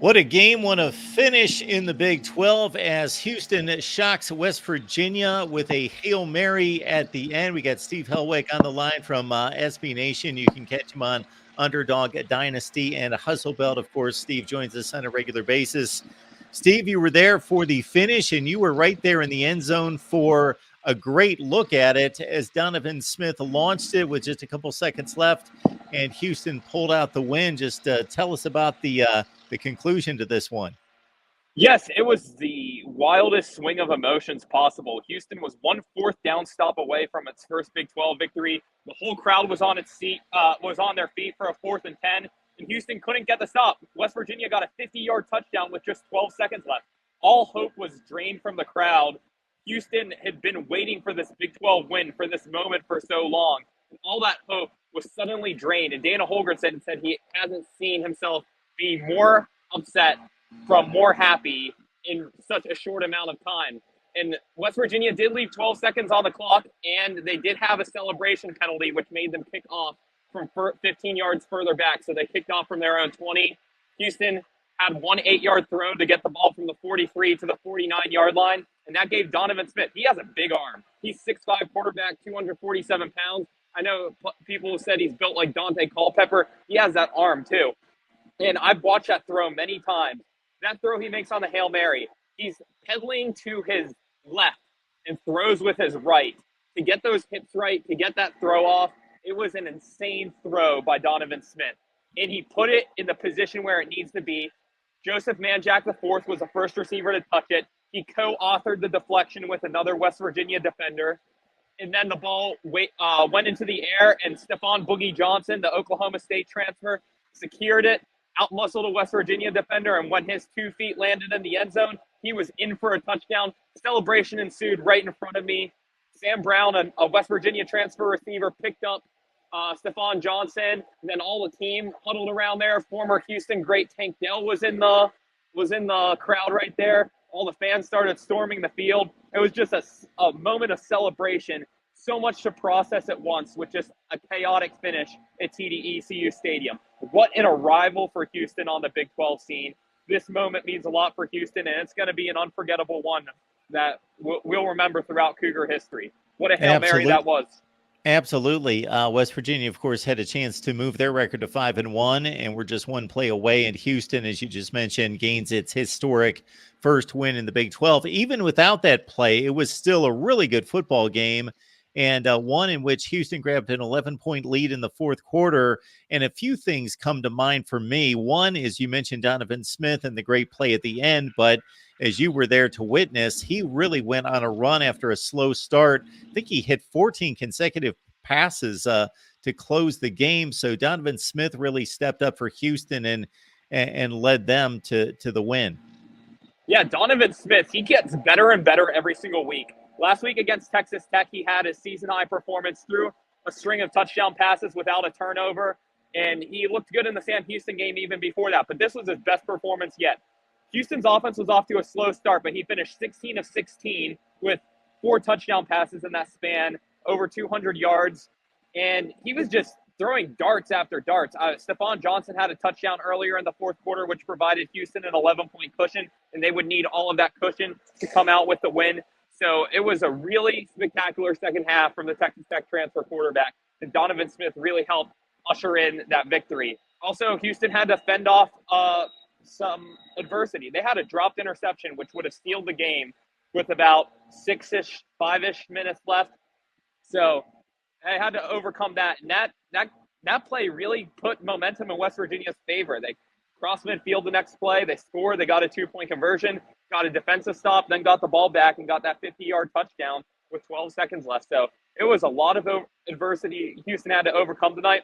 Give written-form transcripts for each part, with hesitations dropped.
What a game, what a finish in the Big 12 as Houston shocks West Virginia with a Hail Mary at the end. We got Steve Helwig on the line from SB Nation. You can catch him on Underdog Dynasty and Hustle Belt. Of course, Steve joins us on a regular basis. Steve, you were there for the finish, and you were right there in the end zone for a great look at it as Donovan Smith launched it with just a couple seconds left, and Houston pulled out the win. Just tell us about the conclusion to this one. Yes, it was the wildest swing of emotions possible. Houston was 1 4th down stop away from its first Big 12 victory. The whole crowd was on their feet for a 4th and 10, and Houston couldn't get the stop. West Virginia got a 50-yard touchdown with just 12 seconds left. All hope was drained from the crowd. Houston had been waiting for this Big 12 win for this moment for so long, and all that hope was suddenly drained. And Dana Holgorsen said he hasn't seen himself be more upset from more happy in such a short amount of time. And West Virginia did leave 12 seconds on the clock, and they did have a celebration penalty, which made them kick off from 15 yards further back. So they kicked off from their own 20. Houston had one 8-yard throw to get the ball from the 43 to the 49-yard line, and that gave Donovan Smith. He has a big arm. He's 6'5" quarterback, 247 pounds. I know people have said he's built like Dante Culpepper. He has that arm too. And I've watched that throw many times. That throw he makes on the Hail Mary, he's pedaling to his left and throws with his right to get those hips right, to get that throw off. It was an insane throw by Donovan Smith. And he put it in the position where it needs to be. Joseph Manjack IV was the first receiver to touch it. He co-authored the deflection with another West Virginia defender. And then the ball went into the air, and Stephon Boogie Johnson, the Oklahoma State transfer, secured it, outmuscled a West Virginia defender, and when his 2 feet landed in the end zone, he was in for a touchdown. Celebration ensued right in front of me. Sam Brown, a West Virginia transfer receiver, picked up Stephon Johnson, and then all the team huddled around there. Former Houston great Tank Dell was in the crowd right there. All the fans started storming the field. It was just a moment of celebration. So much to process at once with just a chaotic finish at TD-ECU Stadium. What an arrival for Houston on the Big 12 scene. This moment means a lot for Houston, and it's going to be an unforgettable one that we'll remember throughout Cougar history. What a Hail Mary that was. Absolutely. West Virginia, of course, had a chance to move their record to 5-1, and we're just one play away. And Houston, as you just mentioned, gains its historic first win in the Big 12. Even without that play, it was still a really good football game, and one in which Houston grabbed an 11-point lead in the fourth quarter. And a few things come to mind for me. One is you mentioned Donovan Smith and the great play at the end, but as you were there to witness, he really went on a run after a slow start. I think he hit 14 consecutive passes to close the game. So Donovan Smith really stepped up for Houston and led them to the win. Yeah, Donovan Smith, he gets better and better every single week. Last week against Texas Tech, he had his season-high performance through a string of touchdown passes without a turnover, and he looked good in the Sam Houston game even before that. But this was his best performance yet. Houston's offense was off to a slow start, but he finished 16 of 16 with 4 touchdown passes in that span, over 200 yards, and he was just throwing darts after darts. Stephon Johnson had a touchdown earlier in the fourth quarter, which provided Houston an 11-point cushion, and they would need all of that cushion to come out with the win. So it was a really spectacular second half from the Texas Tech transfer quarterback, and Donovan Smith really helped usher in that victory. Also, Houston had to fend off some adversity. They had a dropped interception, which would have sealed the game with about 5-ish minutes left. So they had to overcome that. And that play really put momentum in West Virginia's favor. They crossed midfield the next play. They scored. They got a 2-point conversion, got a defensive stop, then got the ball back and got that 50-yard touchdown with 12 seconds left. So it was a lot of adversity Houston had to overcome tonight.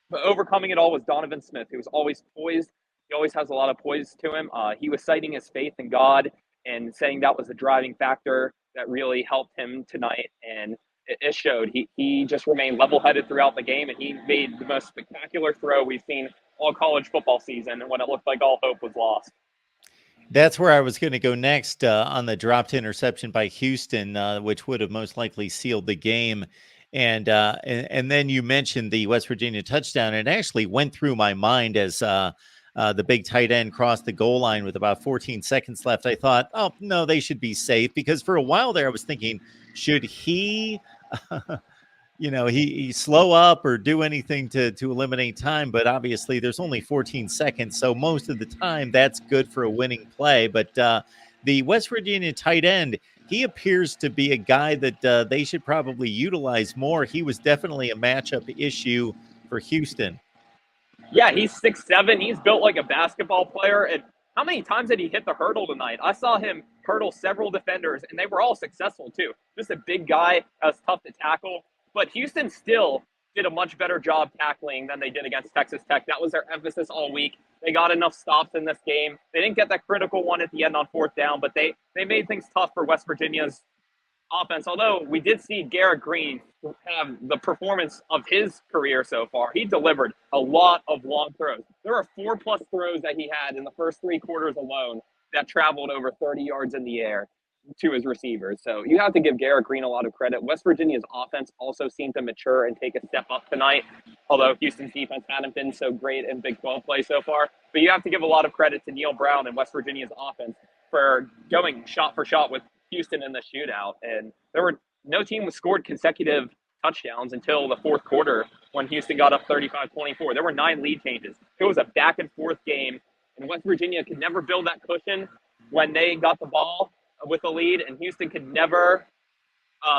But overcoming it all was Donovan Smith, who was always poised. He always has a lot of poise to him. He was citing his faith in God and saying that was the driving factor that really helped him tonight. And it showed. He just remained level-headed throughout the game, and he made the most spectacular throw we've seen all college football season when it looked like all hope was lost. That's where I was going to go next on the dropped interception by Houston, which would have most likely sealed the game. And then you mentioned the West Virginia touchdown. It actually went through my mind as the big tight end crossed the goal line with about 14 seconds left, I thought, oh, no, they should be safe. Because for a while there, I was thinking, should he, he slow up or do anything to eliminate time? But obviously, there's only 14 seconds. So most of the time, that's good for a winning play. But the West Virginia tight end, he appears to be a guy that they should probably utilize more. He was definitely a matchup issue for Houston. Yeah, he's 6'7". He's built like a basketball player. And how many times did he hit the hurdle tonight? I saw him hurdle several defenders, and they were all successful too. Just a big guy that was tough to tackle. But Houston still did a much better job tackling than they did against Texas Tech. That was their emphasis all week. They got enough stops in this game. They didn't get that critical one at the end on fourth down, but they made things tough for West Virginia's offense. Although we did see Garrett Green have the performance of his career so far. He delivered a lot of long throws. There were 4+ throws that he had in the first 3 quarters alone that traveled over 30 yards in the air to his receivers. So you have to give Garrett Green a lot of credit. West Virginia's offense also seemed to mature and take a step up tonight, although Houston's defense hadn't been so great in Big 12 play so far. But you have to give a lot of credit to Neil Brown and West Virginia's offense for going shot for shot with Houston in the shootout. And there were no team scored consecutive touchdowns until the fourth quarter when Houston got up 35-24. There were 9 lead changes. It was a back and forth game, and West Virginia could never build that cushion when they got the ball with the lead, and Houston could never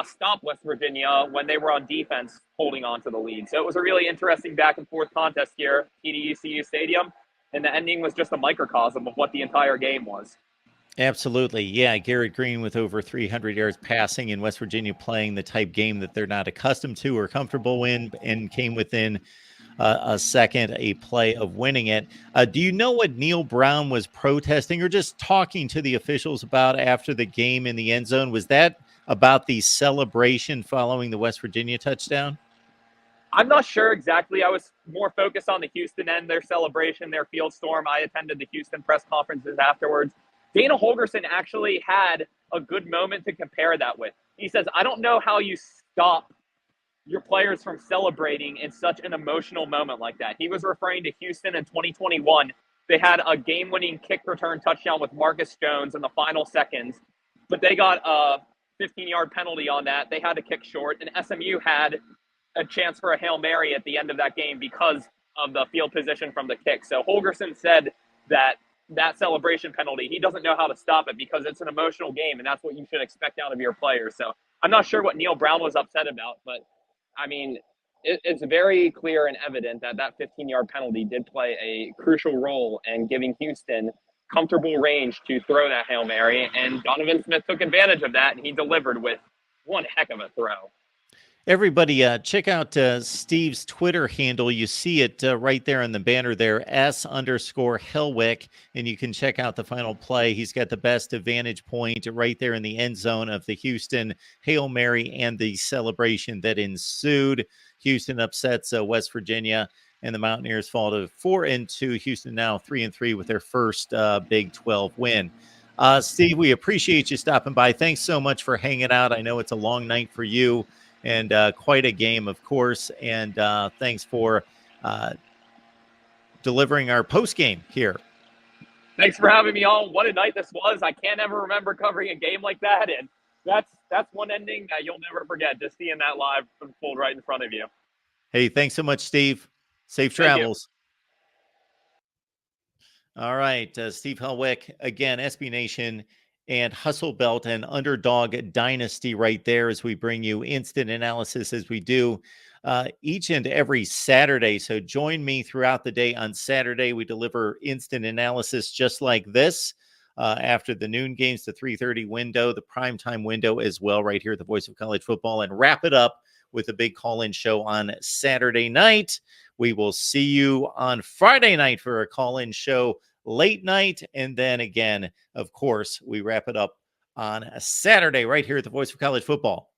stop West Virginia when they were on defense holding on to the lead. So it was a really interesting back and forth contest here at TDECU Stadium, and the ending was just a microcosm of what the entire game was. Absolutely. Yeah. Garrett Green with over 300 yards passing, in West Virginia playing the type game that they're not accustomed to or comfortable in, and came within a play of winning it. Do you know what Neil Brown was protesting or just talking to the officials about after the game in the end zone? Was that about the celebration following the West Virginia touchdown? I'm not sure exactly. I was more focused on the Houston end, their celebration, their field storm. I attended the Houston press conferences afterwards. Dana Holgorsen actually had a good moment to compare that with. He says, I don't know how you stop your players from celebrating in such an emotional moment like that. He was referring to Houston in 2021. They had a game-winning kick return touchdown with Marcus Jones in the final seconds, but they got a 15-yard penalty on that. They had to kick short, and SMU had a chance for a Hail Mary at the end of that game because of the field position from the kick. So Holgorsen said that celebration penalty, he doesn't know how to stop it because it's an emotional game, and that's what you should expect out of your players. So I'm not sure what Neil Brown was upset about, but I mean, it's very clear and evident that 15-yard penalty did play a crucial role in giving Houston comfortable range to throw that Hail Mary, and Donovan Smith took advantage of that, and he delivered with one heck of a throw. Everybody, check out Steve's Twitter handle. You see it right there in the banner there, S_Hellwick, and you can check out the final play. He's got the best vantage point right there in the end zone of the Houston Hail Mary and the celebration that ensued. Houston upsets West Virginia, and the Mountaineers fall to 4-2. Houston now 3-3 with their first Big 12 win. Steve, we appreciate you stopping by. Thanks so much for hanging out. I know it's a long night for you, and quite a game, of course. And thanks for delivering our post game here. Thanks for having me on. What a night this was. I can't ever remember covering a game like that. And that's one ending that you'll never forget, just seeing that live unfold right in front of you. Hey, thanks so much, Steve. Safe travels. All right. Steve Hellwick, again, SB Nation and Hustle Belt and Underdog Dynasty right there, as we bring you instant analysis as we do each and every Saturday. So join me throughout the day on Saturday. We deliver instant analysis just like this after the noon games, the 3:30 window, the primetime window as well, right here at the Voice of College Football, and wrap it up with a big call-in show on Saturday night. We will see you on Friday night for a call-in show late night. And then again, of course, we wrap it up on a Saturday right here at the Voice of College Football.